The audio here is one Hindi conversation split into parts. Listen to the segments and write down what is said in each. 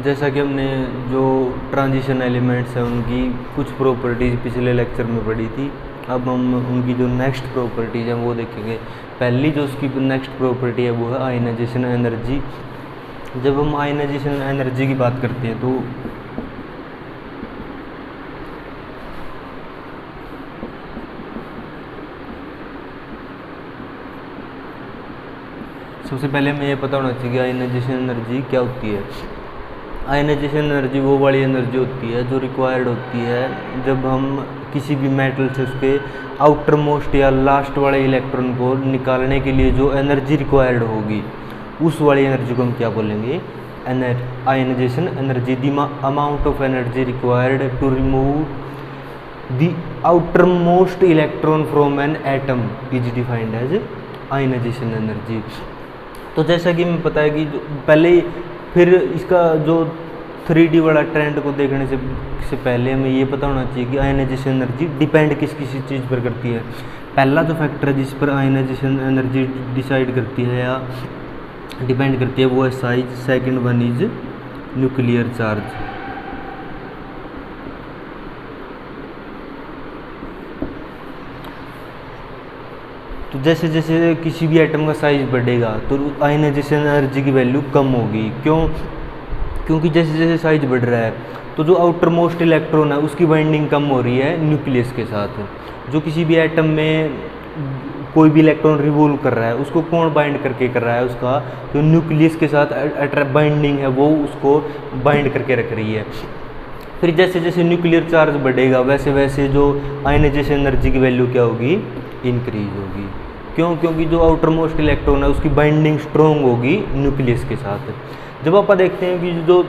जैसा कि हमने जो ट्रांजिशन एलिमेंट्स हैं उनकी कुछ प्रॉपर्टीज़ पिछले लेक्चर में पढ़ी थी, अब हम उनकी जो नेक्स्ट प्रॉपर्टीज़ हैं वो देखेंगे। पहली जो उसकी नेक्स्ट प्रॉपर्टी है वो है आयनाइजेशन एनर्जी। जब हम आयनाइजेशन एनर्जी की बात करते हैं तो सबसे पहले हमें ये पता होना चाहिए कि आयनाइजेशन एनर्जी क्या होती है। आयनाइजेशन एनर्जी वो वाली एनर्जी होती है जो रिक्वायर्ड होती है जब हम किसी भी मेटल से उसके आउटर मोस्ट या लास्ट वाले इलेक्ट्रॉन को निकालने के लिए जो एनर्जी रिक्वायर्ड होगी, उस वाली एनर्जी को हम क्या बोलेंगे, ionisation energy. The amount of energy required to remove the outermost electron from an atom is defined as ionisation energy. तो जैसा कि हमें पता है कि पहले फिर इसका जो 3D वाला ट्रेंड को देखने से पहले हमें ये पता होना चाहिए कि आयनाइजेशन एनर्जी डिपेंड किस चीज़ पर करती है। पहला जो फैक्टर है जिस पर आयनाइजेशन एनर्जी डिसाइड करती है या डिपेंड करती है वो है size. Second one is nuclear charge. तो जैसे जैसे किसी भी एटम का साइज बढ़ेगा तो आयनाइजेशन एनर्जी की वैल्यू कम होगी। क्योंकि जैसे जैसे साइज बढ़ रहा है तो जो आउटर मोस्ट इलेक्ट्रॉन है उसकी बाइंडिंग कम हो रही है न्यूक्लियस के साथ। जो किसी भी एटम में कोई भी इलेक्ट्रॉन रिवॉल्व कर रहा है उसको कौन बाइंड करके कर रहा है, उसका जो न्यूक्लियस के साथ बाइंडिंग है वो उसको बाइंड करके रख रही है। फिर जैसे जैसे न्यूक्लियर चार्ज बढ़ेगा वैसे वैसे जो आयनाइजेशन एनर्जी की वैल्यू क्या होगी, इंक्रीज होगी। क्योंकि जो आउटर मोस्ट इलेक्ट्रॉन है उसकी बाइंडिंग स्ट्रॉन्ग होगी न्यूक्लियस के साथ। जब आप देखते हैं कि जो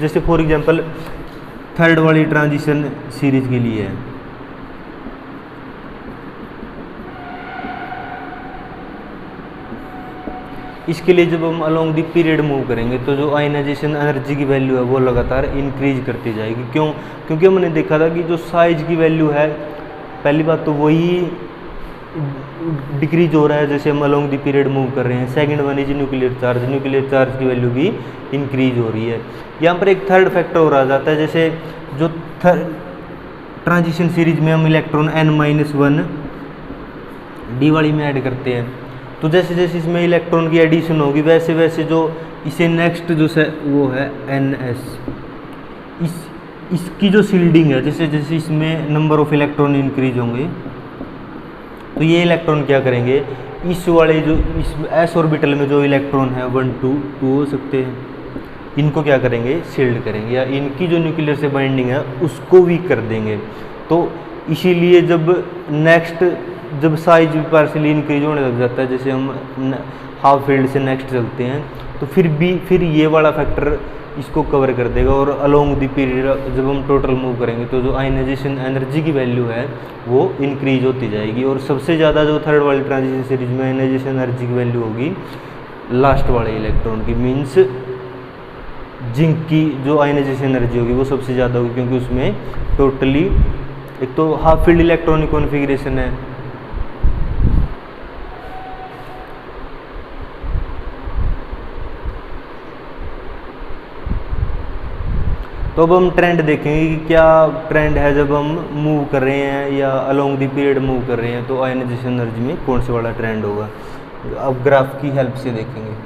जैसे फॉर एग्जांपल थर्ड वाली ट्रांजिशन सीरीज के लिए है, इसके लिए जब हम अलोंग द पीरियड मूव करेंगे तो जो आयनाइजेशन एनर्जी की वैल्यू है वो लगातार इंक्रीज करती जाएगी। क्योंकि हमने देखा था कि जो साइज की वैल्यू है, पहली बात तो वही डिक्रीज हो रहा है जैसे हम अलोंग द पीरियड मूव कर रहे हैं। Second one is nuclear charge की वैल्यू भी इंक्रीज हो रही है। यहाँ पर एक थर्ड फैक्टर और आ जाता है, जैसे जो ट्रांजिशन सीरीज में हम इलेक्ट्रॉन n-1 डी वाली में ऐड करते हैं तो जैसे जैसे इसमें इलेक्ट्रॉन की एडिशन होगी वैसे वैसे जो इसे नेक्स्ट जो वो है ns, इसकी जो सील्डिंग है जैसे जैसे इसमें नंबर ऑफ इलेक्ट्रॉन इंक्रीज होंगे तो ये इलेक्ट्रॉन क्या करेंगे, इस वाले जो इस s ऑर्बिटल में जो इलेक्ट्रॉन है 1 2 हो सकते हैं, इनको क्या करेंगे, सील्ड करेंगे या इनकी जो न्यूक्लियर से बाइंडिंग है उसको वीक कर देंगे। तो इसीलिए जब साइज भी पार्शियली इंक्रीज होने लग जाता है, जैसे हम हाफ फील्ड से नेक्स्ट चलते हैं तो फिर ये वाला फैक्टर इसको कवर कर देगा और अलोंग द पीरियड जब हम टोटल मूव करेंगे तो जो आयनाइजेशन एनर्जी की वैल्यू है वो इंक्रीज होती जाएगी। और सबसे ज़्यादा जो थर्ड वाली ट्रांजिशन सीरीज में आयनाइजेशन एनर्जी की वैल्यू होगी लास्ट वाले इलेक्ट्रॉन की, मीन्स जिंक की जो आयनाइजेशन एनर्जी होगी वो सबसे ज़्यादा होगी क्योंकि उसमें टोटली एक तो हाफ फील्ड इलेक्ट्रॉनिक कॉन्फ़िगरेशन है, तो अब हम ट्रेंड देखेंगे कि क्या ट्रेंड है जब हम मूव कर रहे हैं या अलोंग द पीरियड मूव कर रहे हैं तो आयनाइजेशन एनर्जी में कौन से वाला ट्रेंड होगा। अब ग्राफ की हेल्प से देखेंगे।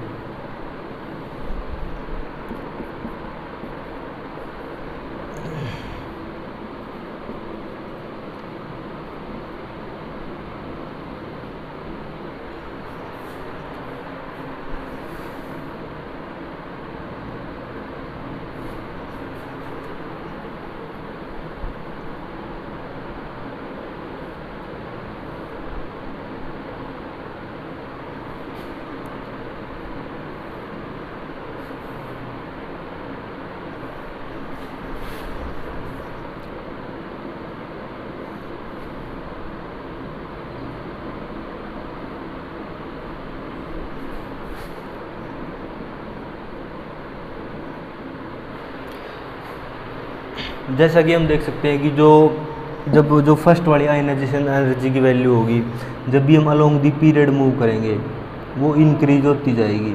जैसा कि हम देख सकते हैं कि जो फर्स्ट वाली आयनाइजेशन एनर्जी की वैल्यू होगी जब भी हम अलोंग द पीरियड मूव करेंगे वो इंक्रीज होती जाएगी।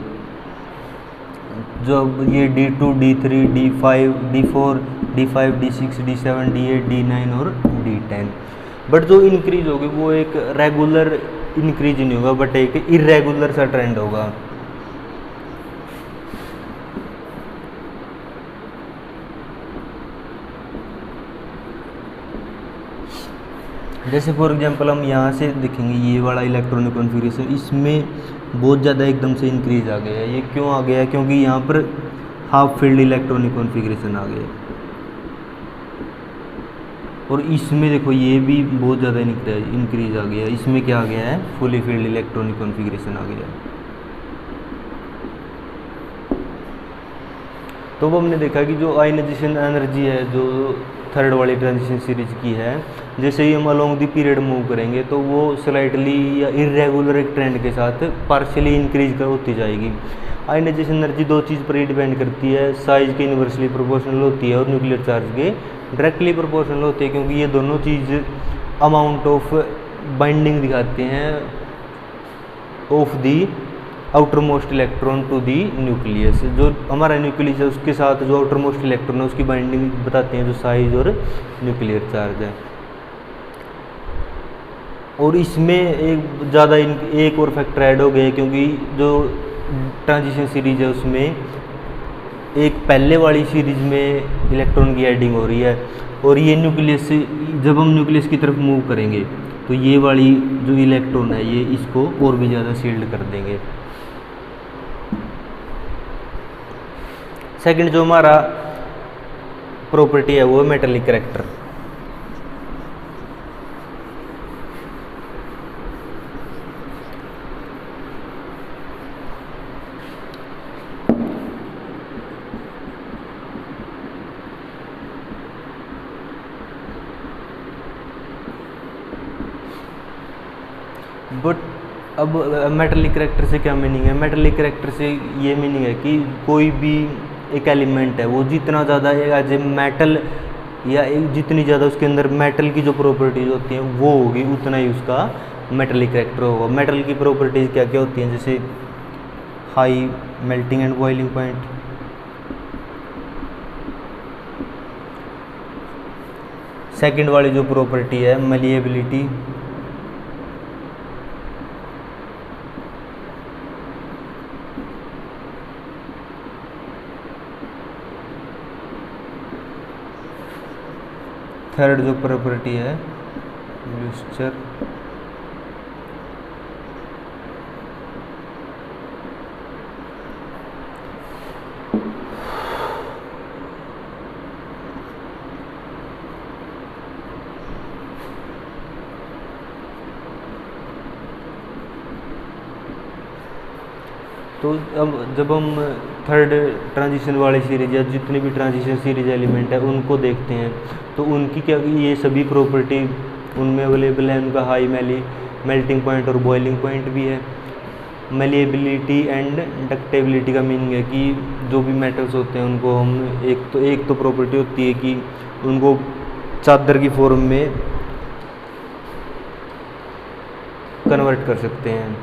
जो अब ये D2, D3, D5, D4, D5, D6, D7, D8, D9 और D10, बट जो इंक्रीज होगी वो एक रेगुलर इंक्रीज नहीं होगा, बट एक इरेगुलर सा ट्रेंड होगा। जैसे फॉर एग्जांपल हम यहाँ से देखेंगे ये वाला इलेक्ट्रॉनिक कॉन्फ़िगरेशन, इसमें बहुत ज़्यादा एकदम से इंक्रीज आ गया है। ये क्यों आ गया है? क्योंकि यहाँ पर हाफ फील्ड इलेक्ट्रॉनिक कॉन्फ़िगरेशन आ गया है। और इसमें देखो ये भी बहुत ज़्यादा इंक्रीज आ गया है। इसमें क्या आ गया है? फुली फील्ड इलेक्ट्रॉनिक कॉन्फ़िगरेशन आ गया है। तो वो हमने देखा कि जो आयनाइजेशन एनर्जी है जो थर्ड वाली ट्रांजिशन सीरीज की है, जैसे ही हम अलोंग द पीरियड मूव करेंगे तो वो स्लाइटली या इरेगुलर एक ट्रेंड के साथ पार्शियली इंक्रीज होती जाएगी। आयनाइजेशन एनर्जी दो चीज़ पर ही डिपेंड करती है, साइज के इन्वर्सली प्रोपोर्शनल होती है और न्यूक्लियर चार्ज के डायरेक्टली प्रोपोर्शनल होती है, क्योंकि ये दोनों चीज़ अमाउंट ऑफ बाइंडिंग दिखाते हैं of the outermost electron to the nucleus. जो हमारा न्यूक्लियस है उसके साथ जो आउटर मोस्ट इलेक्ट्रॉन है उसकी बाइंडिंग बताते हैं जो साइज और न्यूक्लियर चार्ज है। और इसमें एक ज़्यादा एक और फैक्टर ऐड हो गया है, क्योंकि जो ट्रांजिशन सीरीज है उसमें एक पहले वाली सीरीज में इलेक्ट्रॉन की एडिंग हो रही है, और ये न्यूक्लियस से जब हम न्यूक्लियस की तरफ मूव करेंगे तो ये वाली जो इलेक्ट्रॉन है ये इसको और भी ज़्यादा शील्ड कर देंगे। सेकंड जो हमारा प्रॉपर्टी है वो है मेटालिक करैक्टर। बट अब मेटालिक करैक्टर से क्या मीनिंग है? मेटालिक करैक्टर से ये मीनिंग है कि कोई भी एक एलिमेंट है वो जितना ज़्यादा एज ए मेटल या जितनी ज़्यादा उसके अंदर मेटल की जो प्रॉपर्टीज़ होती हैं वो होगी उतना ही उसका मेटालिक करैक्टर होगा। मेटल की प्रॉपर्टीज़ क्या क्या होती हैं? जैसे high melting and boiling point, second वाली जो प्रॉपर्टी है मलिएबिलिटी, थर्ड जो प्रॉपर्टी है लुस्टर, तो अब जब हम थर्ड ट्रांजिशन वाली सीरीज या जितनी भी ट्रांजिशन सीरीज एलिमेंट है उनको देखते हैं तो उनकी क्या ये सभी प्रॉपर्टी उनमें अवेलेबल है। उनका हाई मेल्टिंग पॉइंट और बॉइलिंग पॉइंट भी है। मेलिएबिलिटी एंड डक्टेबिलिटी का मीनिंग है कि जो भी मेटल्स होते हैं उनको हम एक तो प्रॉपर्टी होती है कि उनको चादर की फॉर्म में कन्वर्ट कर सकते हैं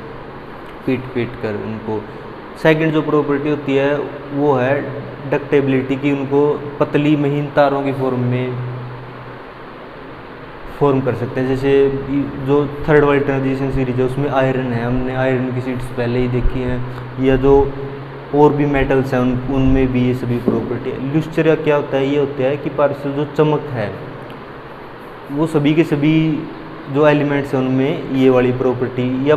पीट कर उनको। सेकंड जो प्रॉपर्टी होती है वो है डक्टेबिलिटी की, उनको पतली महीन तारों की फॉर्म में फॉर्म कर सकते हैं। जैसे जो थर्ड वाली ट्रांजिशन सीरीज है उसमें आयरन है, हमने आयरन की सीट्स पहले ही देखी हैं, या जो और भी मेटल्स हैं उनमें भी ये सभी प्रॉपर्टी है। लुस्टर क्या होता है? ये होता है कि पार्शियल जो चमक है वो सभी के सभी जो एलिमेंट्स हैं उनमें ये वाली प्रॉपर्टी या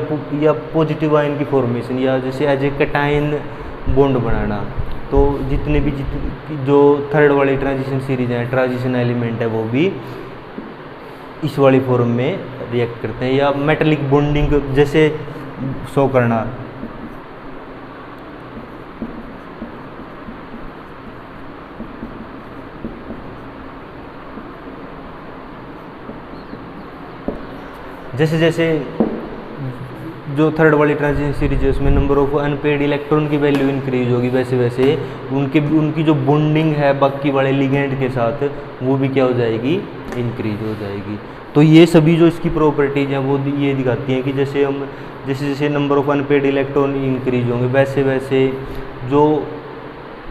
पॉजिटिव आयन की फॉर्मेशन या जैसे एज ए कैटायन बॉन्ड बनाना। तो जितने भी जो थर्ड वाली ट्रांजिशन सीरीज है ट्रांजिशन एलिमेंट है वो भी इस वाली फॉर्म में रिएक्ट करते हैं, या मेटालिक बॉन्डिंग जैसे शो करना। जैसे जैसे जो थर्ड वाली ट्रांजिशन सीरीज है उसमें नंबर ऑफ अनपेड इलेक्ट्रॉन की वैल्यू इंक्रीज होगी, वैसे वैसे उनकी जो बॉन्डिंग है बाकी वाले लिगेंड के साथ वो भी क्या हो जाएगी? इंक्रीज हो जाएगी। तो ये सभी जो इसकी प्रॉपर्टीज हैं वो ये दिखाती हैं कि जैसे जैसे number of unpaired electron increase होंगे वैसे वैसे जो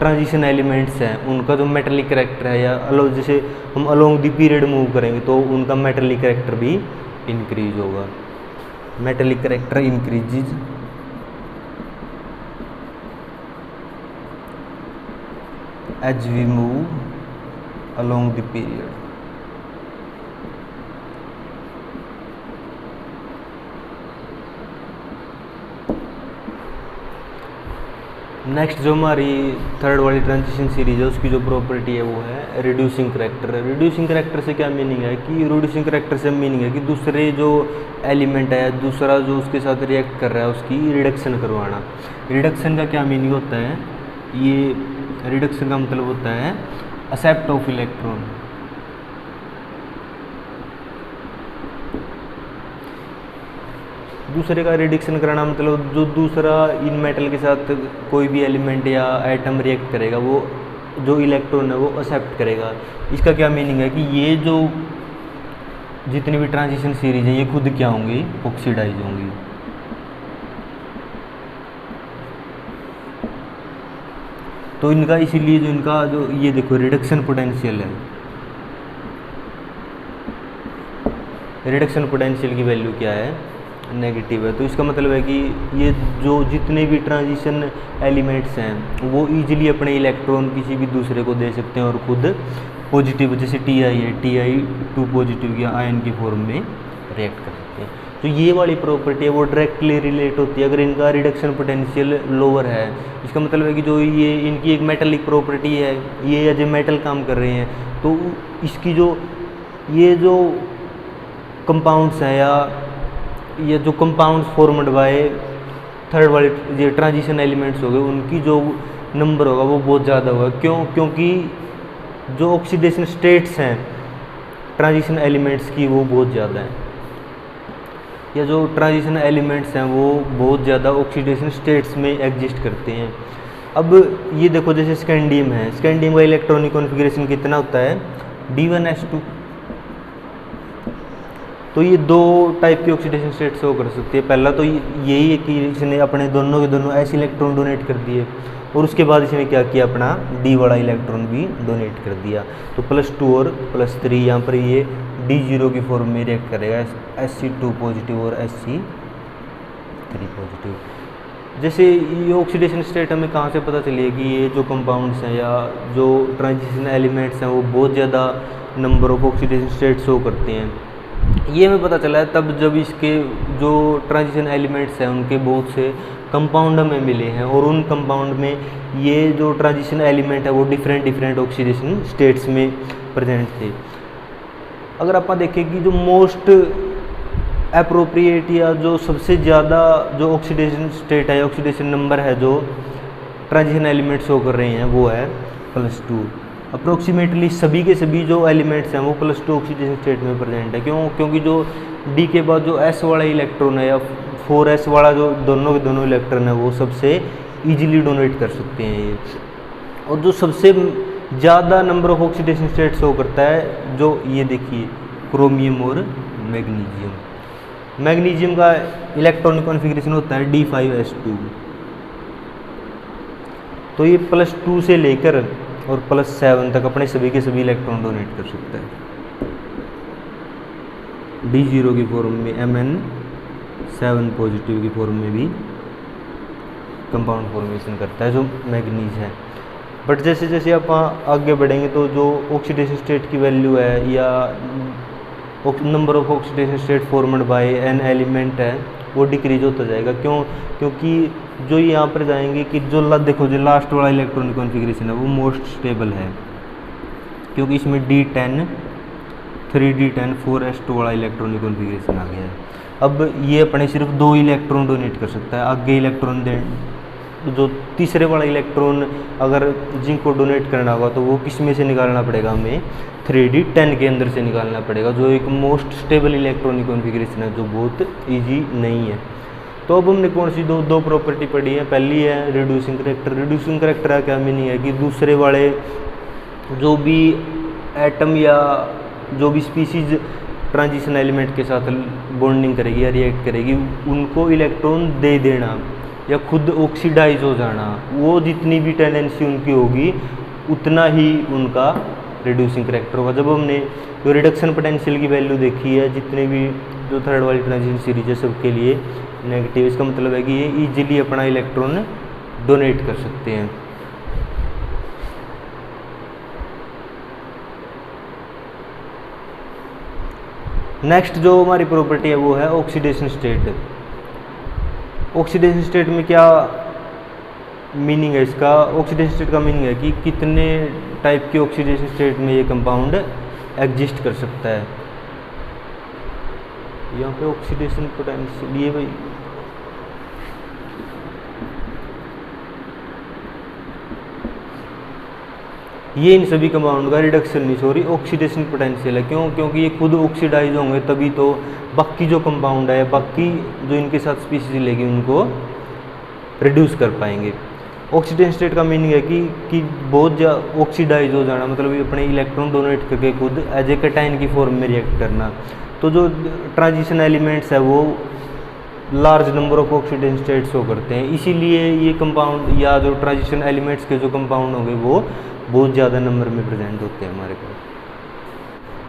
ट्रांजिशन एलिमेंट्स हैं उनका जो मेटेलिक कैरेक्टर है या जैसे हम अलोंग द पीरियड मूव करेंगे तो उनका मेटेलिक कैरेक्टर भी इंक्रीज होगा, metallic character increases as we move along the period. Next जो हमारी थर्ड वाली ट्रांजिशन सीरीज है उसकी जो प्रॉपर्टी है वो है रिड्यूसिंग करैक्टर। रिड्यूसिंग करैक्टर से क्या मीनिंग है कि रिड्यूसिंग करैक्टर से मीनिंग है कि दूसरे जो एलिमेंट है, दूसरा जो उसके साथ रिएक्ट कर रहा है उसकी रिडक्शन करवाना। रिडक्शन का क्या मीनिंग होता है, ये रिडक्शन का मतलब होता है एक्सेप्ट ऑफ इलेक्ट्रॉन। दूसरे का रिडक्शन कराना मतलब जो दूसरा इन मेटल के साथ कोई भी एलिमेंट या एटम रिएक्ट करेगा वो जो इलेक्ट्रॉन है वो एक्सेप्ट करेगा। इसका क्या मीनिंग है कि ये जो जितनी भी ट्रांजिशन सीरीज है ये खुद क्या होंगी, ऑक्सीडाइज होंगी। तो इनका इसीलिए जो इनका जो ये देखो रिडक्शन पोटेंशियल है, रिडक्शन पोटेंशियल की वैल्यू क्या है, नेगेटिव है। तो इसका मतलब है कि ये जो जितने भी ट्रांजिशन एलिमेंट्स हैं वो इजीली अपने इलेक्ट्रॉन किसी भी दूसरे को दे सकते हैं और खुद पॉजिटिव, जैसे Ti है, Ti2 पॉजिटिव या आयन की फॉर्म में रिएक्ट कर सकते हैं। तो ये वाली प्रॉपर्टी है वो डायरेक्टली रिलेट होती है अगर इनका रिडक्शन पोटेंशियल लोअर है। इसका मतलब है कि जो ये इनकी एक मेटलिक प्रॉपर्टी है, ये एज ए मेटल काम कर रहे हैं, तो इसकी जो ये जो कंपाउंड्स हैं या ये जो कंपाउंड्स फॉर्मड बाय थर्ड वाले ये ट्रांजिशन एलिमेंट्स हो गए उनकी जो नंबर होगा वो बहुत ज़्यादा होगा। क्यों? क्योंकि जो ऑक्सीडेशन स्टेट्स हैं ट्रांजिशन एलिमेंट्स की वो बहुत ज़्यादा हैं, या जो ट्रांजिशन एलिमेंट्स हैं वो बहुत ज़्यादा ऑक्सीडेशन स्टेट्स में एग्जिस्ट करते हैं। अब ये देखो जैसे स्कैंडियम है, स्कैंडियम का इलेक्ट्रॉनिक कॉन्फ़िगरेशन कितना होता है, D1S2। तो ये दो टाइप की ऑक्सीडेशन स्टेट शो कर सकती है। पहला तो यही है कि इसने अपने दोनों के दोनों ऐसे इलेक्ट्रॉन डोनेट कर दिए और उसके बाद इसने क्या किया, अपना D वाला इलेक्ट्रॉन भी डोनेट कर दिया। तो +2 और +3 यहाँ पर ये D0 की फॉर्म में रिएक्ट करेगा, Sc2 पॉजिटिव और Sc3 पॉजिटिव। जैसे ये ऑक्सीडेशन स्टेट हमें कहाँ से पता चली है कि ये जो कंपाउंड्स हैं या जो ट्रांजिशन एलिमेंट्स हैं वो बहुत ज़्यादा number of oxidation state show करते हैं। ये हमें पता चला है तब जब इसके जो ट्रांजिशन एलिमेंट्स हैं उनके बहुत से कंपाउंड हमें मिले हैं और उन कंपाउंड में ये जो ट्रांजिशन एलिमेंट है वो डिफरेंट ऑक्सीडेशन स्टेट्स में प्रेजेंट थे। अगर आप देखें कि जो मोस्ट एप्रोप्रिएट या जो सबसे ज़्यादा जो ऑक्सीडेशन स्टेट है, ऑक्सीडेशन नंबर है जो ट्रांजिशन एलिमेंट शो कर रहे हैं वो है +2। अप्रोक्सीमेटली सभी के सभी जो एलिमेंट्स हैं वो +2 ऑक्सीडेशन स्टेट में प्रेजेंट है। क्यों? क्योंकि जो D के बाद जो S वाला इलेक्ट्रॉन है या 4s वाला जो दोनों के दोनों इलेक्ट्रॉन है वो सबसे इजीली डोनेट कर सकते हैं ये। और जो सबसे ज़्यादा number of oxidation state show करता है जो ये देखिए क्रोमियम और मैग्नीशियम। मैग्नीशियम का इलेक्ट्रॉनिक कॉन्फ़िगरेशन होता है D5S2। तो ये +2 से लेकर और +7 तक अपने सभी के सभी इलेक्ट्रॉन डोनेट कर सकता है। D0 की फॉर्म में Mn7 पॉजिटिव की फॉर्म में भी कंपाउंड फॉर्मेशन करता है जो मैग्नीज है। बट जैसे जैसे आप आगे बढ़ेंगे तो जो ऑक्सीडेशन स्टेट की वैल्यू है या number of oxidation state formed by an element है वो डिक्रीज होता जाएगा। क्यों? क्योंकि जो यहाँ पर जाएंगे कि जो देखो जो लास्ट वाला इलेक्ट्रॉनिक कॉन्फ़िगरेशन है वो मोस्ट स्टेबल है क्योंकि इसमें D10 3D10 4s2 वाला इलेक्ट्रॉनिक कॉन्फ़िगरेशन आ गया है। अब ये अपने सिर्फ 2 इलेक्ट्रॉन डोनेट कर सकता है, आगे इलेक्ट्रॉन दे जो तीसरे वाला इलेक्ट्रॉन अगर जिंक को डोनेट करना होगा तो वो किस में से निकालना पड़ेगा, हमें 3D10 के अंदर से निकालना पड़ेगा जो एक मोस्ट स्टेबल इलेक्ट्रॉनिक कॉन्फ़िगरेशन है जो बहुत ईजी नहीं है। तो अब हमने कौन सी दो प्रॉपर्टी पढ़ी है। पहली है रिड्यूसिंग करैक्टर। रिड्यूसिंग करैक्टर का क्या मीनिंग है कि दूसरे वाले जो भी एटम या जो भी स्पीसीज ट्रांजिशन एलिमेंट के साथ बॉन्डिंग करेगी या रिएक्ट करेगी उनको इलेक्ट्रॉन दे देना। या खुद ऑक्सीडाइज हो जाना, वो जितनी भी टेंडेंसी उनकी होगी उतना ही उनका रिड्यूसिंग करेक्टर होगा। जब हमने जो रिडक्शन पोटेंशियल की वैल्यू देखी है जितने भी जो थर्ड वाली ट्रांजिशन सीरीज है सबके लिए नेगेटिव, इसका मतलब है कि ये इजीली अपना इलेक्ट्रॉन डोनेट कर सकते हैं। नेक्स्ट जो हमारी प्रॉपर्टी है वो है ऑक्सीडेशन स्टेट। ऑक्सीडेशन स्टेट में क्या मीनिंग है इसका? ऑक्सीडेशन स्टेट का मीनिंग है कि कितने टाइप की ऑक्सीडेशन स्टेट में ये कंपाउंड एग्जिस्ट कर सकता है। यहाँ पे ऑक्सीडेशन पोटेंशियल ये भाई ये इन सभी कंपाउंड का रिडक्शन नहीं सॉरी ऑक्सीडेशन पोटेंशियल है। क्यों? क्योंकि ये खुद ऑक्सीडाइज होंगे तभी तो बाकी जो कंपाउंड है, बाकी जो इनके साथ स्पीशीज लेगी उनको रिड्यूस कर पाएंगे। ऑक्सीडेशन स्टेट का मीनिंग है कि बहुत ज़्यादा ऑक्सीडाइज हो जाना, मतलब ये अपने इलेक्ट्रॉन डोनेट करके खुद एज ए कैटायन की फॉर्म में रिएक्ट करना। तो जो ट्रांजिशन एलिमेंट्स है वो large number of oxidation states show करते हैं, इसीलिए ये कंपाउंड या जो ट्रांजिशन एलिमेंट्स के जो कंपाउंड होंगे वो बहुत ज़्यादा नंबर में प्रेजेंट होते हैं हमारे पास।